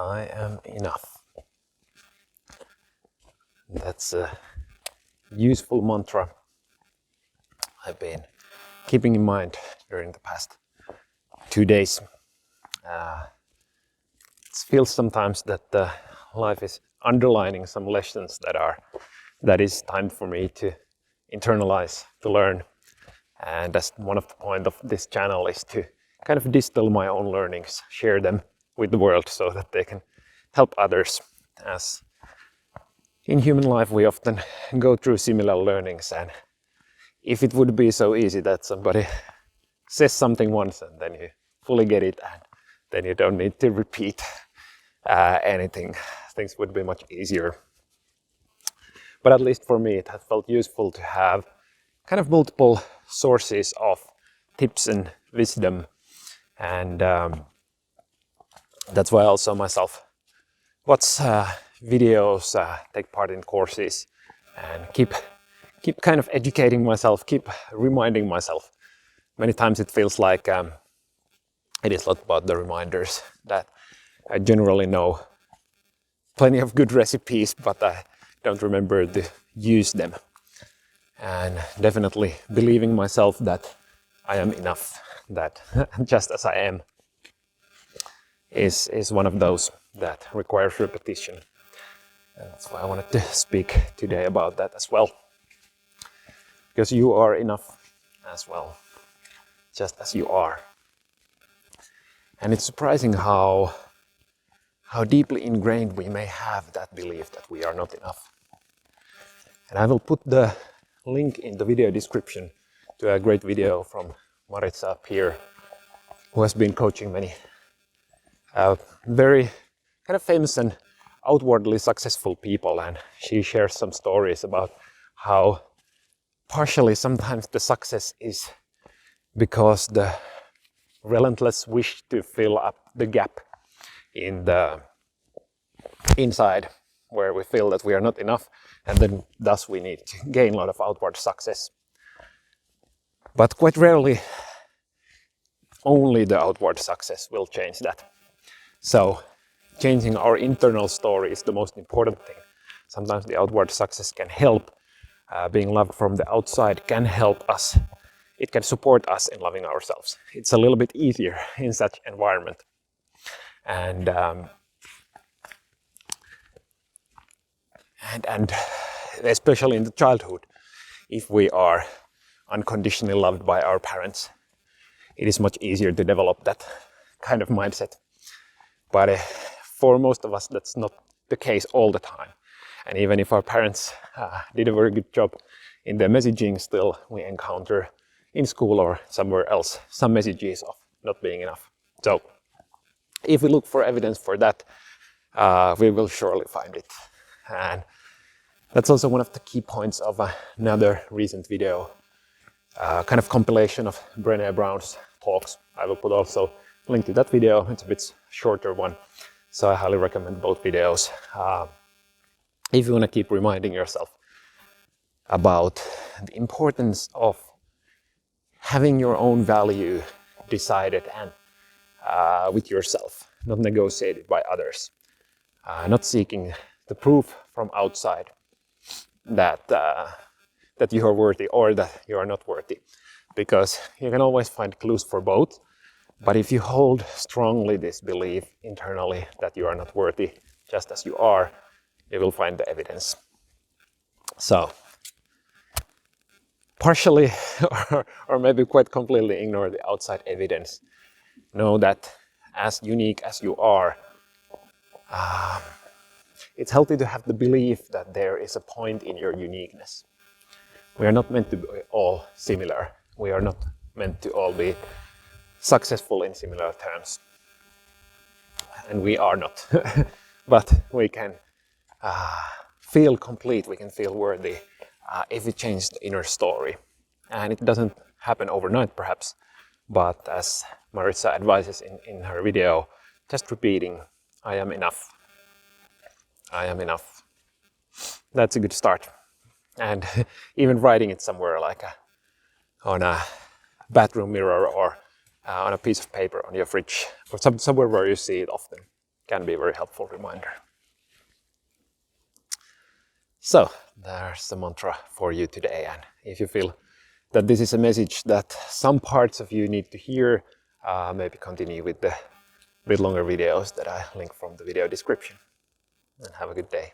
I am enough. That's a useful mantra I've been keeping in mind during the past 2 days. It feels sometimes that life is underlining some lessons that is time for me to internalize, to learn. And that's one of the point of this channel, is to kind of distill my own learnings, share them with the world so that they can help others. As in human life, we often go through similar learnings, and if it would be so easy that somebody says something once and then you fully get it, and then you don't need to repeat anything, things would be much easier. But at least for me, it has felt useful to have kind of multiple sources of tips and wisdom, and that's why I also myself watch videos, take part in courses, and keep kind of educating myself, keep reminding myself. Many times it feels like it is not about the reminders, that I generally know plenty of good recipes, but I don't remember to use them. And definitely believing myself that I am enough, that just as I am, is one of those that requires repetition. And that's why I wanted to speak today about that as well. Because you are enough as well, just as you are. And it's surprising how deeply ingrained we may have that belief that we are not enough. And I will put the link in the video description to a great video from Maritza Peer, who has been coaching many very kind of famous and outwardly successful people, and she shares some stories about how partially sometimes the success is because the relentless wish to fill up the gap in the inside, where we feel that we are not enough, and then thus we need to gain a lot of outward success. But quite rarely only the outward success will change that. So changing our internal story is the most important thing. Sometimes the outward success can help. Being loved from the outside can help us. It can support us in loving ourselves. It's a little bit easier in such environment. And especially in the childhood, if we are unconditionally loved by our parents, it is much easier to develop that kind of mindset. But for most of us, that's not the case all the time. And even if our parents did a very good job in their messaging, still we encounter in school or somewhere else some messages of not being enough. So if we look for evidence for that, we will surely find it. And that's also one of the key points of another recent video, kind of compilation of Brené Brown's talks. I will put also a link to that video. It's a bit shorter one, so I highly recommend both videos. If you want to keep reminding yourself about the importance of having your own value decided and with yourself, not negotiated by others, not seeking the proof from outside that you are worthy or that you are not worthy, because you can always find clues for both. But if you hold strongly this belief internally that you are not worthy just as you are, you will find the evidence. So partially or maybe quite completely ignore the outside evidence. Know that as unique as you are, it's healthy to have the belief that there is a point in your uniqueness. We are not meant to be all similar. We are not meant to all be successful in similar terms. And we are not. But we can feel complete, we can feel worthy if we change the inner story. And it doesn't happen overnight perhaps, but as Maritza advises in her video, just repeating, I am enough. I am enough. That's a good start. And even writing it somewhere, like on a bathroom mirror or on a piece of paper on your fridge, or somewhere where you see it often, can be a very helpful reminder. So there's the mantra for you today, and if you feel that this is a message that some parts of you need to hear, maybe continue with the bit longer videos that I link from the video description. And have a good day.